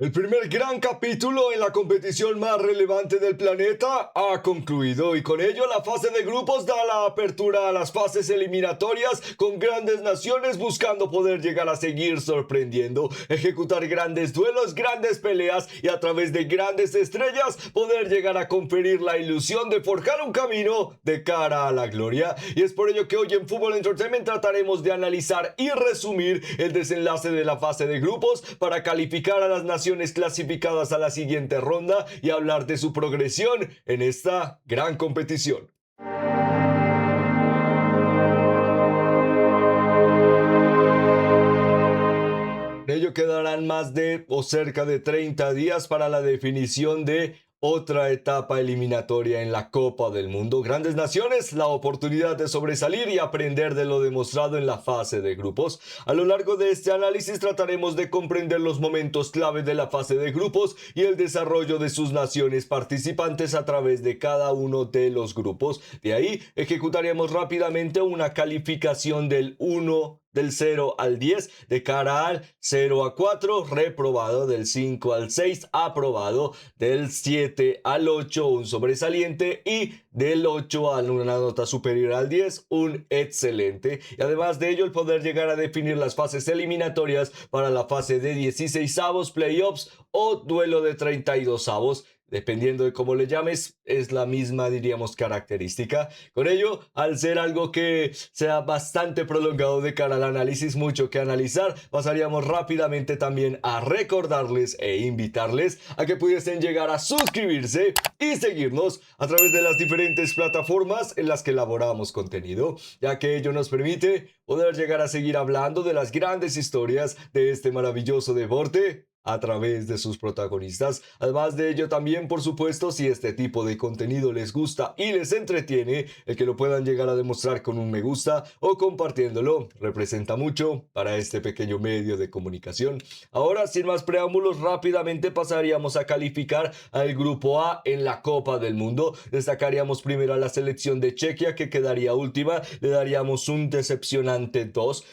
El primer gran capítulo en la competición más relevante del planeta ha concluido y con ello la fase de grupos da la apertura a las fases eliminatorias con grandes naciones buscando poder llegar a seguir sorprendiendo, ejecutar grandes duelos, grandes peleas y a través de grandes estrellas poder llegar a conferir la ilusión de forjar un camino de cara a la gloria. Y es por ello que hoy en Fútbol Entertainment trataremos de analizar y resumir el desenlace de la fase de grupos para calificar a las naciones clasificadas a la siguiente ronda y hablar de su progresión en esta gran competición. De ello quedarán más de o cerca de 30 días para la definición de otra etapa eliminatoria en la Copa del Mundo. Grandes naciones, la oportunidad de sobresalir y aprender de lo demostrado en la fase de grupos. A lo largo de este análisis trataremos de comprender los momentos clave de la fase de grupos y el desarrollo de sus naciones participantes a través de cada uno de los grupos. De ahí ejecutaremos rápidamente una calificación del 0 al 10 de cara al 0 a 4 reprobado, del 5 al 6 aprobado, del 7 al 8 un sobresaliente y del 8 a una nota superior al 10 un excelente. Y además de ello el poder llegar a definir las fases eliminatorias para la fase de 16avos, playoffs o duelo de 32avos. Dependiendo de cómo le llames, es la misma, diríamos, característica. Con ello, al ser algo que sea bastante prolongado de cara al análisis, mucho que analizar, pasaríamos rápidamente también a recordarles e invitarles a que pudiesen llegar a suscribirse y seguirnos a través de las diferentes plataformas en las que elaboramos contenido, ya que ello nos permite poder llegar a seguir hablando de las grandes historias de este maravilloso deporte a través de sus protagonistas. Además de ello, también, por supuesto, si este tipo de contenido les gusta y les entretiene, el que lo puedan llegar a demostrar con un me gusta o compartiéndolo representa mucho para este pequeño medio de comunicación. Ahora, sin más preámbulos, rápidamente pasaríamos a calificar al grupo A en la Copa del Mundo. Destacaríamos primero a la selección de Chequia, que quedaría última. Le daríamos un decepcionante 2.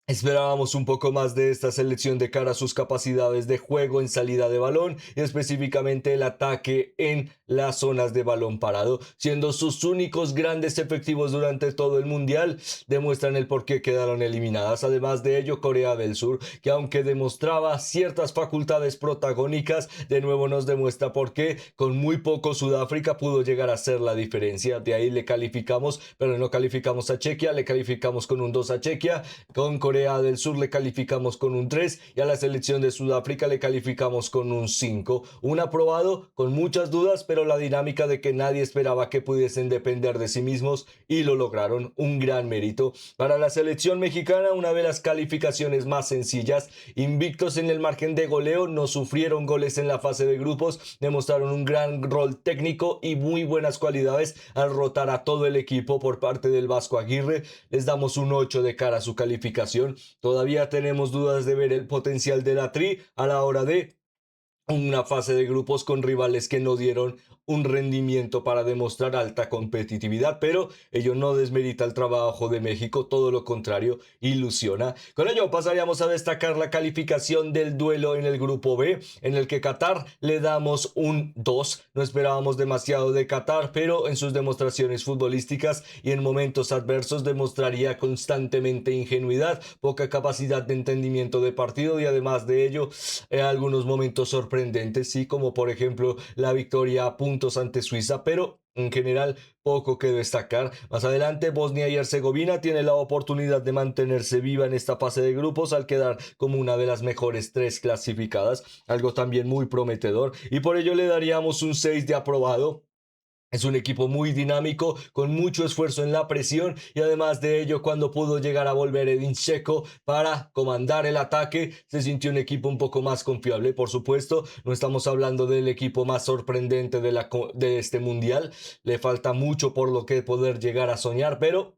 Esperábamos un poco más de esta selección de cara a sus capacidades de juego en salida de balón y específicamente el ataque en las zonas de balón parado, siendo sus únicos grandes efectivos durante todo el mundial, demuestran el por qué quedaron eliminadas. Además de ello, Corea del Sur, que aunque demostraba ciertas facultades protagónicas, de nuevo nos demuestra por qué con muy poco Sudáfrica pudo llegar a ser la diferencia. De ahí le calificamos, pero no calificamos a Chequia, le calificamos con un 2 a Chequia, con Corea del Sur le calificamos con un 3 y a la selección de Sudáfrica le calificamos con un 5. Un aprobado con muchas dudas, pero la dinámica de que nadie esperaba que pudiesen depender de sí mismos y lo lograron. Un gran mérito. Para la selección mexicana, una de las calificaciones más sencillas. Invictos en el margen de goleo, no sufrieron goles en la fase de grupos, demostraron un gran rol técnico y muy buenas cualidades al rotar a todo el equipo por parte del Vasco Aguirre. Les damos un 8 de cara a su calificación. Todavía tenemos dudas de ver el potencial de la Tri a la hora de una fase de grupos con rivales que no dieron un rendimiento para demostrar alta competitividad, pero ello no desmerita el trabajo de México, todo lo contrario, ilusiona. Con ello pasaríamos a destacar la calificación del duelo en el grupo B, en el que Qatar le damos un 2. No esperábamos demasiado de Qatar, pero en sus demostraciones futbolísticas y en momentos adversos demostraría constantemente ingenuidad, poca capacidad de entendimiento de partido y además de ello, algunos momentos sorprendentes, sí, como por ejemplo la victoria a puntos ante Suiza, pero en general poco que destacar. Más adelante, Bosnia y Herzegovina tiene la oportunidad de mantenerse viva en esta fase de grupos al quedar como una de las mejores tres clasificadas, algo también muy prometedor, y por ello le daríamos un 6 de aprobado. Es un equipo muy dinámico, con mucho esfuerzo en la presión y además de ello, cuando pudo llegar a volver Edin Dzeko para comandar el ataque, se sintió un equipo un poco más confiable. Por supuesto, no estamos hablando del equipo más sorprendente de este mundial. Le falta mucho por lo que poder llegar a soñar, pero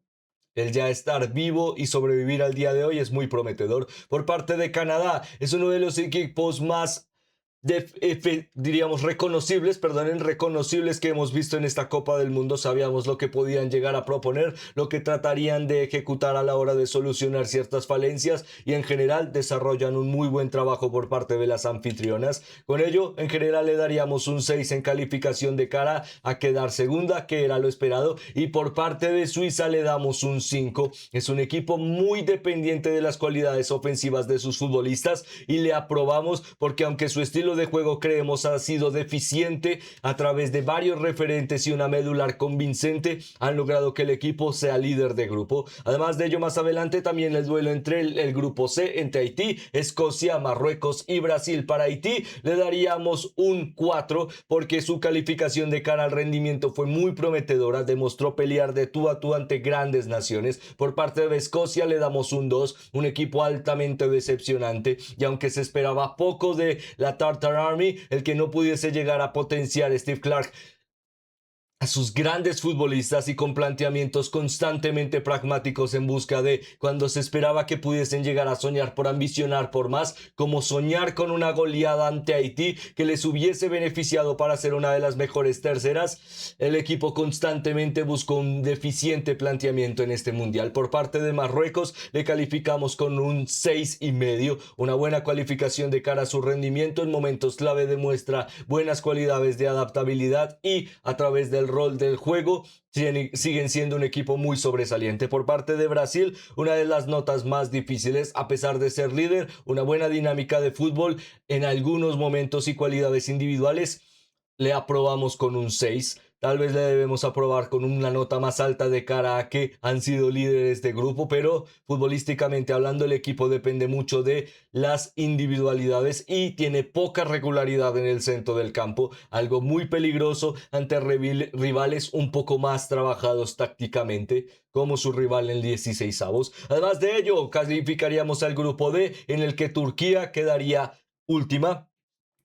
el ya estar vivo y sobrevivir al día de hoy es muy prometedor. Por parte de Canadá, es uno de los equipos más diríamos reconocibles, perdonen, reconocibles que hemos visto en esta Copa del Mundo. Sabíamos lo que podían llegar a proponer, lo que tratarían de ejecutar a la hora de solucionar ciertas falencias y en general desarrollan un muy buen trabajo por parte de las anfitrionas. Con ello, en general le daríamos un 6 en calificación de cara a quedar segunda, que era lo esperado, y por parte de Suiza le damos un 5. Es un equipo muy dependiente de las cualidades ofensivas de sus futbolistas y le aprobamos porque aunque su estilo de juego creemos ha sido deficiente, a través de varios referentes y una medular convincente han logrado que el equipo sea líder de grupo. Además de ello, más adelante también el duelo entre el grupo C, entre Haití, Escocia, Marruecos y Brasil. Para Haití le daríamos un 4 porque su calificación de cara al rendimiento fue muy prometedora, demostró pelear de tú a tú ante grandes naciones. Por parte de Escocia le damos un 2, un equipo altamente decepcionante, y aunque se esperaba poco de la Tartar Army, el que no pudiese llegar a potenciar Steve Clark a sus grandes futbolistas y con planteamientos constantemente pragmáticos en busca de cuando se esperaba que pudiesen llegar a soñar por ambicionar por más, como soñar con una goleada ante Haití que les hubiese beneficiado para ser una de las mejores terceras. El equipo constantemente buscó un deficiente planteamiento en este mundial. Por parte de Marruecos le calificamos con un 6,5, una buena cualificación de cara a su rendimiento en momentos clave, demuestra buenas cualidades de adaptabilidad y a través del rol del juego siguen siendo un equipo muy sobresaliente. Por parte de Brasil, una de las notas más difíciles, a pesar de ser líder, una buena dinámica de fútbol en algunos momentos y cualidades individuales, le aprobamos con un 6. Tal vez le debemos aprobar con una nota más alta de cara a que han sido líderes de grupo, pero futbolísticamente hablando el equipo depende mucho de las individualidades y tiene poca regularidad en el centro del campo, algo muy peligroso ante rivales un poco más trabajados tácticamente, como su rival en el 16avos. Además de ello, calificaríamos al grupo D, en el que Turquía quedaría última.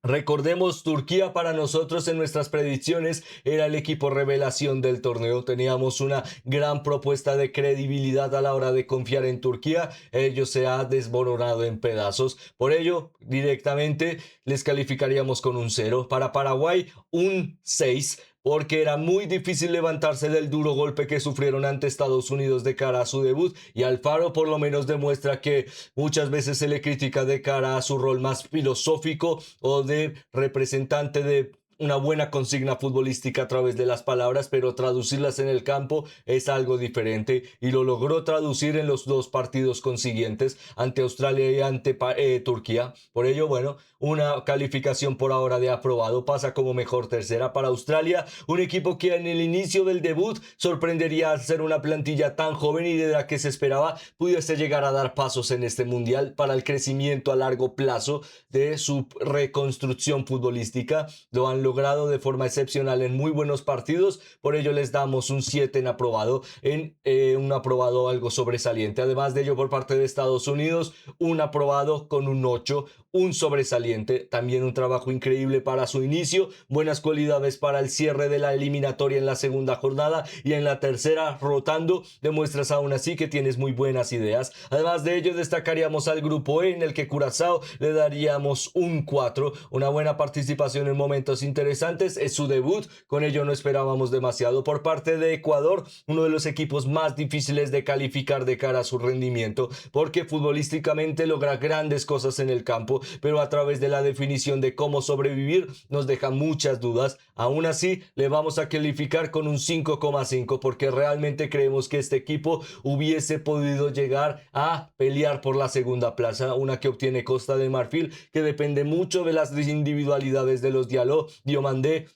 Recordemos, Turquía para nosotros en nuestras predicciones era el equipo revelación del torneo. Teníamos una gran propuesta de credibilidad a la hora de confiar en Turquía. Ello se ha desmoronado en pedazos. Por ello, directamente les calificaríamos con un 0. Para Paraguay, un 6 porque era muy difícil levantarse del duro golpe que sufrieron ante Estados Unidos de cara a su debut, y Alfaro por lo menos demuestra que muchas veces se le critica de cara a su rol más filosófico o de representante de una buena consigna futbolística a través de las palabras, pero traducirlas en el campo es algo diferente y lo logró traducir en los dos partidos consiguientes ante Australia y ante Turquía. Por ello, bueno, una calificación por ahora de aprobado, pasa como mejor tercera. Para Australia, un equipo que en el inicio del debut sorprendería al ser una plantilla tan joven y de la que se esperaba pudiese llegar a dar pasos en este mundial para el crecimiento a largo plazo de su reconstrucción futbolística. Lo han logrado de forma excepcional en muy buenos partidos, por ello les damos un 7 en aprobado, en un aprobado algo sobresaliente. Además de ello, por parte de Estados Unidos, un aprobado con un 8, un sobresaliente, también un trabajo increíble para su inicio, buenas cualidades para el cierre de la eliminatoria en la segunda jornada, y en la tercera rotando demuestras aún así que tienes muy buenas ideas. Además de ello, destacaríamos al grupo E, en el que Curazao le daríamos un 4, una buena participación en momentos interesantes, es su debut, con ello no esperábamos demasiado. Por parte de Ecuador, uno de los equipos más difíciles de calificar de cara a su rendimiento, porque futbolísticamente logra grandes cosas en el campo, pero a través de la definición de cómo sobrevivir nos deja muchas dudas. Aún así, le vamos a calificar con un 5,5 porque realmente creemos que este equipo hubiese podido llegar a pelear por la segunda plaza, una que obtiene Costa de Marfil, que depende mucho de las individualidades de los Diallo, Diomandé,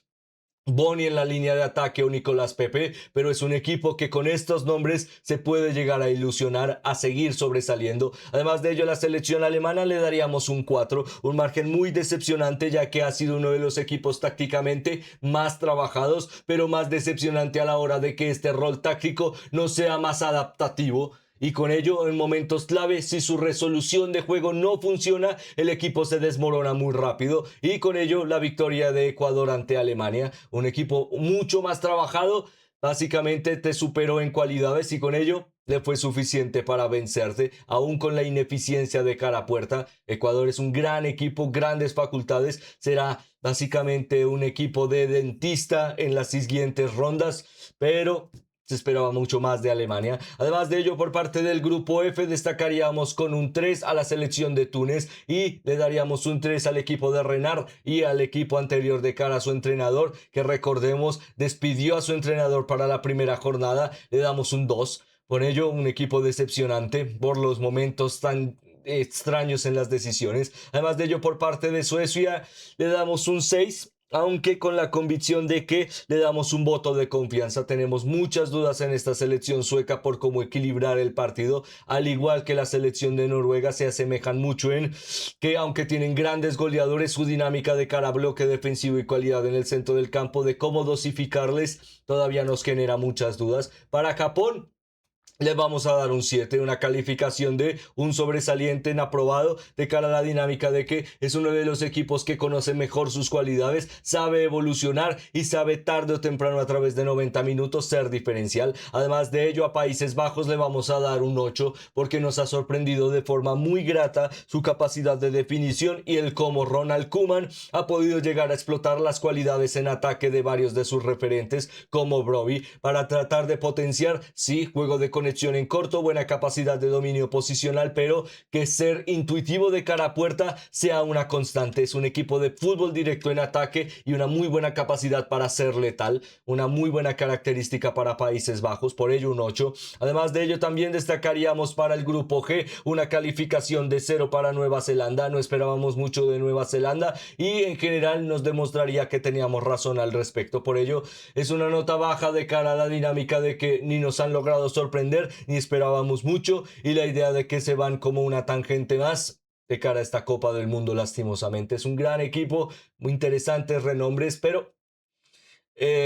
Boni en la línea de ataque o Nicolás Pepe, pero es un equipo que con estos nombres se puede llegar a ilusionar, a seguir sobresaliendo. Además de ello, la selección alemana le daríamos un 4, un margen muy decepcionante ya que ha sido uno de los equipos tácticamente más trabajados, pero más decepcionante a la hora de que este rol táctico no sea más adaptativo. Y con ello, en momentos clave, si su resolución de juego no funciona, el equipo se desmorona muy rápido. Y con ello, la victoria de Ecuador ante Alemania, un equipo mucho más trabajado, básicamente te superó en cualidades y con ello le fue suficiente para vencerse, aún con la ineficiencia de cara a puerta. Ecuador es un gran equipo, grandes facultades, será básicamente un equipo de dentista en las siguientes rondas, pero se esperaba mucho más de Alemania. Además de ello, por parte del grupo F, destacaríamos con un 3 a la selección de Túnez y le daríamos un 3 al equipo de Renard y al equipo anterior de cara a su entrenador, que recordemos despidió a su entrenador para la primera jornada. Le damos un 2. Por ello, un equipo decepcionante por los momentos tan extraños en las decisiones. Además de ello, por parte de Suecia, le damos un 6, aunque con la convicción de que le damos un voto de confianza. Tenemos muchas dudas en esta selección sueca por cómo equilibrar el partido, al igual que la selección de Noruega. Se asemejan mucho en que, aunque tienen grandes goleadores, su dinámica de cara a bloque defensivo y cualidad en el centro del campo, de cómo dosificarles, todavía nos genera muchas dudas. Para Japón, les vamos a dar un 7, una calificación de un sobresaliente en aprobado de cara a la dinámica de que es uno de los equipos que conoce mejor sus cualidades, sabe evolucionar y sabe tarde o temprano a través de 90 minutos ser diferencial. Además de ello, a Países Bajos le vamos a dar un 8 porque nos ha sorprendido de forma muy grata su capacidad de definición y el cómo Ronald Koeman ha podido llegar a explotar las cualidades en ataque de varios de sus referentes como Brobbey para tratar de potenciar, sí, juego de conexión en corto, buena capacidad de dominio posicional, pero que ser intuitivo de cara a puerta sea una constante. Es un equipo de fútbol directo en ataque y una muy buena capacidad para ser letal, una muy buena característica para Países Bajos, por ello un 8. Además de ello, también destacaríamos para el grupo G una calificación de 0 para Nueva Zelanda. No esperábamos mucho de Nueva Zelanda y en general nos demostraría que teníamos razón al respecto. Por ello es una nota baja de cara a la dinámica de que ni nos han logrado sorprender ni esperábamos mucho, y la idea de que se van como una tangente más de cara a esta Copa del Mundo. Lastimosamente es un gran equipo, muy interesantes renombres, pero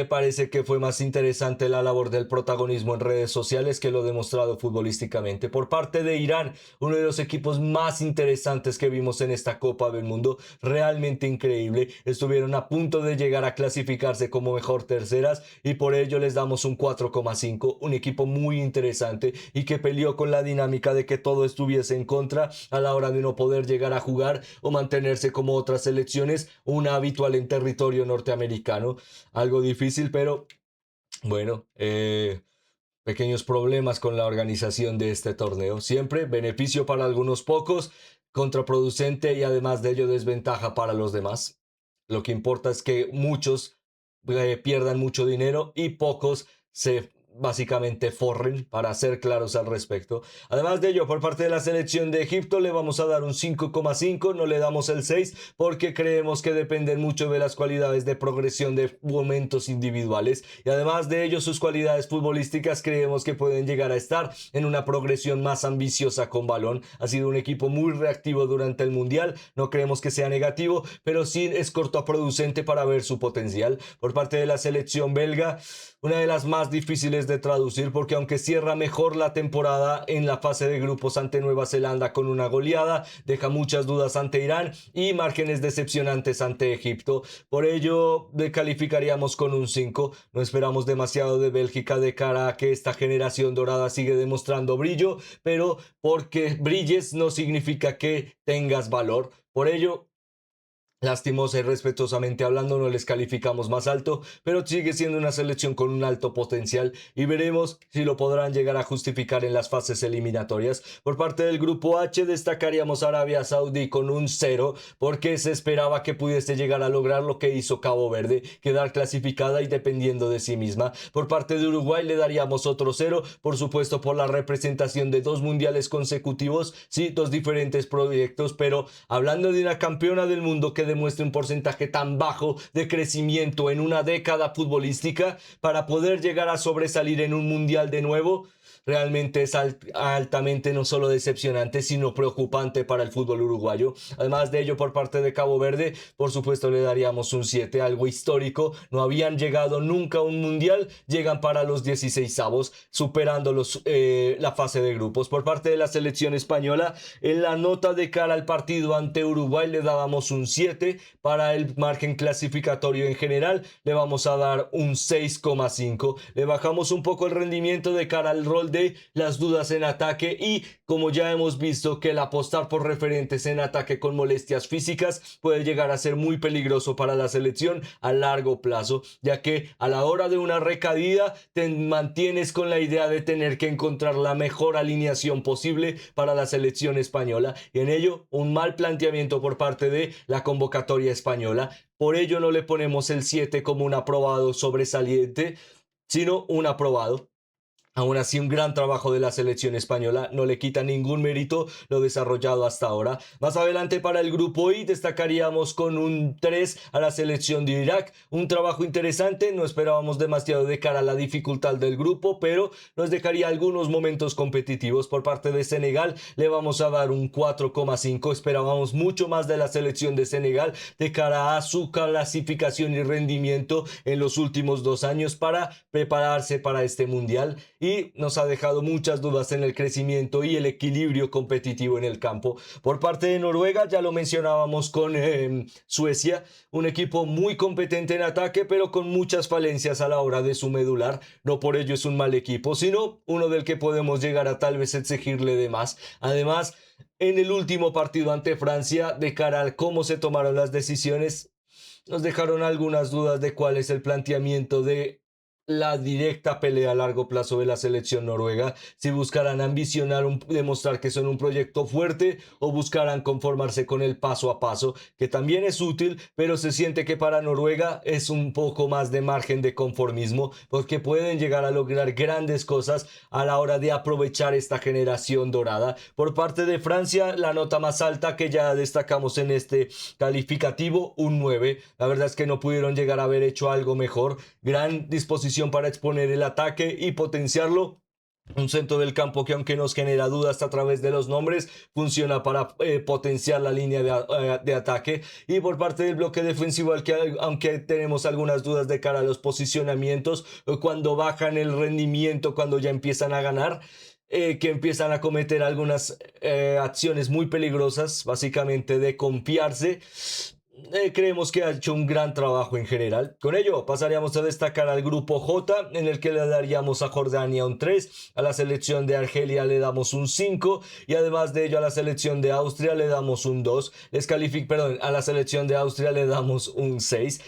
parece que fue más interesante la labor del protagonismo en redes sociales que lo demostrado futbolísticamente. Por parte de Irán, uno de los equipos más interesantes que vimos en esta Copa del Mundo, realmente increíble. Estuvieron a punto de llegar a clasificarse como mejor terceras y por ello les damos un 4,5. Un equipo muy interesante y que peleó con la dinámica de que todo estuviese en contra a la hora de no poder llegar a jugar o mantenerse como otras selecciones, una habitual en territorio norteamericano. Algo difícil, pero bueno, pequeños problemas con la organización de este torneo. Siempre beneficio para algunos pocos, contraproducente y además de ello desventaja para los demás. Lo que importa es que muchos pierdan mucho dinero y pocos se básicamente forren, para ser claros al respecto. Además de ello, por parte de la selección de Egipto le vamos a dar un 5,5, no le damos el 6 porque creemos que dependen mucho de las cualidades de progresión de momentos individuales y además de ello sus cualidades futbolísticas creemos que pueden llegar a estar en una progresión más ambiciosa con balón. Ha sido un equipo muy reactivo durante el Mundial, no creemos que sea negativo, pero sí es cortoproducente para ver su potencial. Por parte de la selección belga, una de las más difíciles de traducir porque aunque cierra mejor la temporada en la fase de grupos ante Nueva Zelanda con una goleada, deja muchas dudas ante Irán y márgenes decepcionantes ante Egipto. Por ello le calificaríamos con un 5. No esperamos demasiado de Bélgica de cara a que esta generación dorada sigue demostrando brillo, pero porque brilles no significa que tengas valor. Por ello, lastimosa y respetuosamente hablando, no les calificamos más alto, pero sigue siendo una selección con un alto potencial y veremos si lo podrán llegar a justificar en las fases eliminatorias. Por parte del grupo H destacaríamos a Arabia Saudí con un 0 porque se esperaba que pudiese llegar a lograr lo que hizo Cabo Verde, quedar clasificada y dependiendo de sí misma. Por parte de Uruguay le daríamos otro 0, por supuesto por la representación de 2 mundiales consecutivos, sí, 2 diferentes proyectos, pero hablando de una campeona del mundo que demuestre un porcentaje tan bajo de crecimiento en una década futbolística para poder llegar a sobresalir en un mundial de nuevo, realmente es altamente no solo decepcionante, sino preocupante para el fútbol uruguayo. Además de ello, por parte de Cabo Verde, por supuesto le daríamos un 7, algo histórico. No habían llegado nunca a un mundial, llegan para los 16avos, superando la fase de grupos. Por parte de la selección española, en la nota de cara al partido ante Uruguay le dábamos un 7, 7. Para el margen clasificatorio en general le vamos a dar un 6,5. Le bajamos un poco el rendimiento de cara al rol de las dudas en ataque y como ya hemos visto que el apostar por referentes en ataque con molestias físicas puede llegar a ser muy peligroso para la selección a largo plazo, ya que a la hora de una recaída te mantienes con la idea de tener que encontrar la mejor alineación posible para la selección española y en ello un mal planteamiento por parte de la convocatoria española. Por ello no le ponemos el 7 como un aprobado sobresaliente, sino un aprobado. Aún así, un gran trabajo de la selección española, no le quita ningún mérito lo desarrollado hasta ahora. Más adelante para el grupo I destacaríamos con un 3 a la selección de Irak. Un trabajo interesante, no esperábamos demasiado de cara a la dificultad del grupo, pero nos dejaría algunos momentos competitivos. Por parte de Senegal le vamos a dar un 4,5. Esperábamos mucho más de la selección de Senegal de cara a su clasificación y rendimiento en los últimos 2 años para prepararse para este mundial. Y nos ha dejado muchas dudas en el crecimiento y el equilibrio competitivo en el campo. Por parte de Noruega, ya lo mencionábamos con Suecia, un equipo muy competente en ataque, pero con muchas falencias a la hora de su medular. No por ello es un mal equipo, sino uno del que podemos llegar a tal vez exigirle de más. Además, en el último partido ante Francia, de cara a cómo se tomaron las decisiones, nos dejaron algunas dudas de cuál es el planteamiento de la directa pelea a largo plazo de la selección noruega, si buscarán ambicionar demostrar que son un proyecto fuerte o buscarán conformarse con el paso a paso, que también es útil, pero se siente que para Noruega es un poco más de margen de conformismo, porque pueden llegar a lograr grandes cosas a la hora de aprovechar esta generación dorada. Por parte de Francia, la nota más alta que ya destacamos en este calificativo, un 9. La verdad es que no pudieron llegar a haber hecho algo mejor. Gran disposición para exponer el ataque y potenciarlo. Un centro del campo que aunque nos genera dudas a través de los nombres, funciona para potenciar la línea de ataque. Y por parte del bloque defensivo, aunque tenemos algunas dudas de cara a los posicionamientos, cuando bajan el rendimiento, cuando ya empiezan a ganar, que empiezan a cometer algunas acciones muy peligrosas, básicamente de confiarse. Creemos que ha hecho un gran trabajo en general. Con ello pasaríamos a destacar al grupo J, en el que le daríamos a Jordania un 3, a la selección de Argelia le damos un 5 y además de ello a la selección de Austria le damos un 2. A la selección de Austria le damos un 6.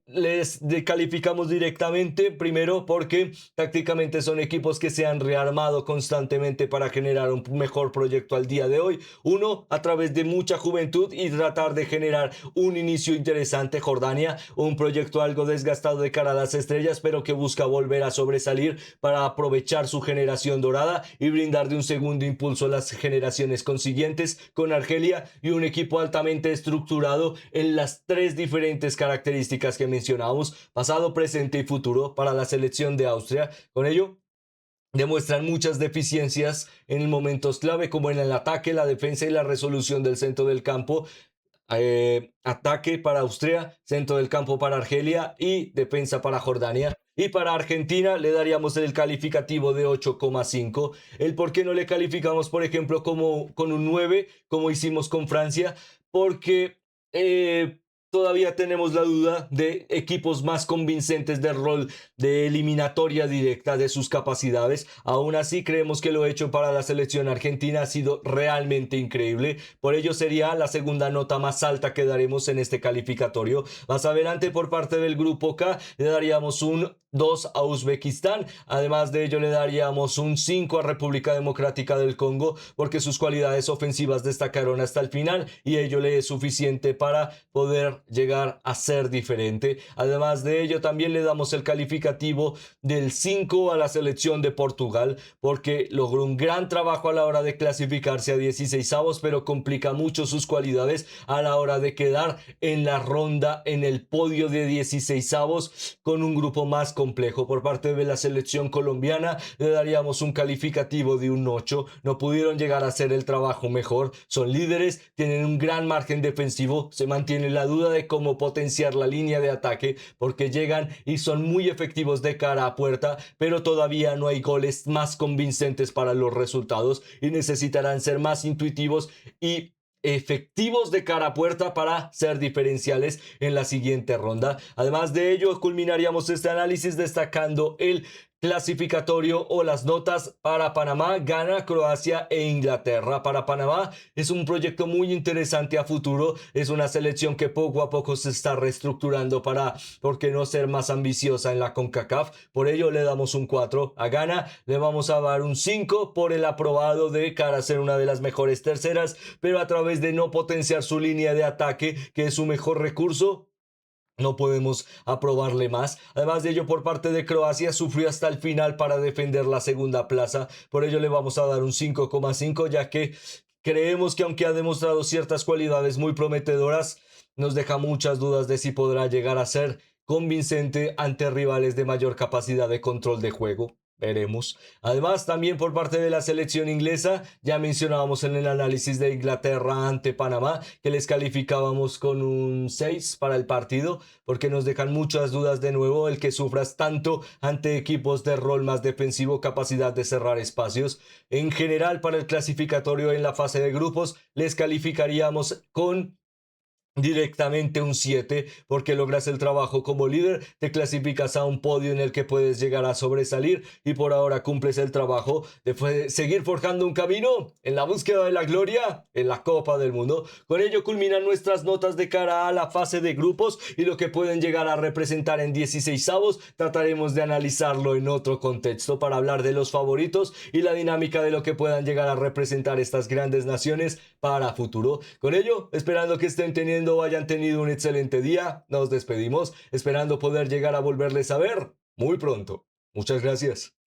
Les calificamos directamente, primero porque tácticamente son equipos que se han rearmado constantemente para generar un mejor proyecto al día de hoy. Uno, a través de mucha juventud y tratar de generar un inicio interesante. Jordania, un proyecto algo desgastado de cara a las estrellas, pero que busca volver a sobresalir para aprovechar su generación dorada y brindar de un segundo impulso a las generaciones consiguientes, con Argelia y un equipo altamente estructurado en las 3 diferentes características que mencionamos, pasado, presente y futuro para la selección de Austria. Con ello demuestran muchas deficiencias en momentos clave como en el ataque, la defensa y la resolución del centro del campo. Ataque para Austria, centro del campo para Argelia y defensa para Jordania. Y para Argentina le daríamos el calificativo de 8,5. El por qué no le calificamos, por ejemplo, como con un 9, como hicimos con Francia, porque todavía tenemos la duda de equipos más convincentes del rol de eliminatoria directa de sus capacidades. Aún así, creemos que lo hecho para la selección argentina ha sido realmente increíble. Por ello sería la segunda nota más alta que daremos en este calificatorio. Más adelante, por parte del grupo K, le daríamos un 2 a Uzbekistán. Además de ello, le daríamos un 5 a República Democrática del Congo, porque sus cualidades ofensivas destacaron hasta el final y ello le es suficiente para poder llegar a ser diferente. Además de ello, también le damos el calificativo del 5 a la selección de Portugal, porque logró un gran trabajo a la hora de clasificarse a 16avos, pero complica mucho sus cualidades a la hora de quedar en la ronda, en el podio de 16avos, con un grupo más complejo. Por parte de la selección colombiana le daríamos un calificativo de un 8. No pudieron llegar a hacer el trabajo mejor. Son líderes, tienen un gran margen defensivo, se mantiene la duda de cómo potenciar la línea de ataque, porque llegan y son muy efectivos de cara a puerta, pero todavía no hay goles más convincentes para los resultados y necesitarán ser más intuitivos y efectivos de cara a puerta para ser diferenciales en la siguiente ronda. Además de ello, culminaríamos este análisis destacando el clasificatorio o las notas para Panamá, Ghana, Croacia e Inglaterra. Para Panamá es un proyecto muy interesante a futuro, es una selección que poco a poco se está reestructurando para, ¿por qué no ser más ambiciosa en la CONCACAF? Por ello le damos un 4. A Ghana le vamos a dar un 5 por el aprobado de cara a ser una de las mejores terceras, pero a través de no potenciar su línea de ataque, que es su mejor recurso, no podemos aprobarle más. Además de ello, por parte de Croacia, sufrió hasta el final para defender la segunda plaza. Por ello le vamos a dar un 5,5, ya que creemos que aunque ha demostrado ciertas cualidades muy prometedoras, nos deja muchas dudas de si podrá llegar a ser convincente ante rivales de mayor capacidad de control de juego. Veremos. Además, también por parte de la selección inglesa, ya mencionábamos en el análisis de Inglaterra ante Panamá que les calificábamos con un 6 para el partido, porque nos dejan muchas dudas de nuevo el que sufras tanto ante equipos de rol más defensivo, capacidad de cerrar espacios. En general, para el clasificatorio en la fase de grupos, les calificaríamos con directamente un 7 porque logras el trabajo como líder, te clasificas a un podio en el que puedes llegar a sobresalir y por ahora cumples el trabajo de seguir forjando un camino en la búsqueda de la gloria en la Copa del Mundo. Con ello culminan nuestras notas de cara a la fase de grupos y lo que pueden llegar a representar en 16avos. Trataremos de analizarlo en otro contexto para hablar de los favoritos y la dinámica de lo que puedan llegar a representar estas grandes naciones para futuro. Con ello, esperando que estén teniendo o hayan tenido un excelente día, nos despedimos, esperando poder llegar a volverles a ver muy pronto. Muchas gracias.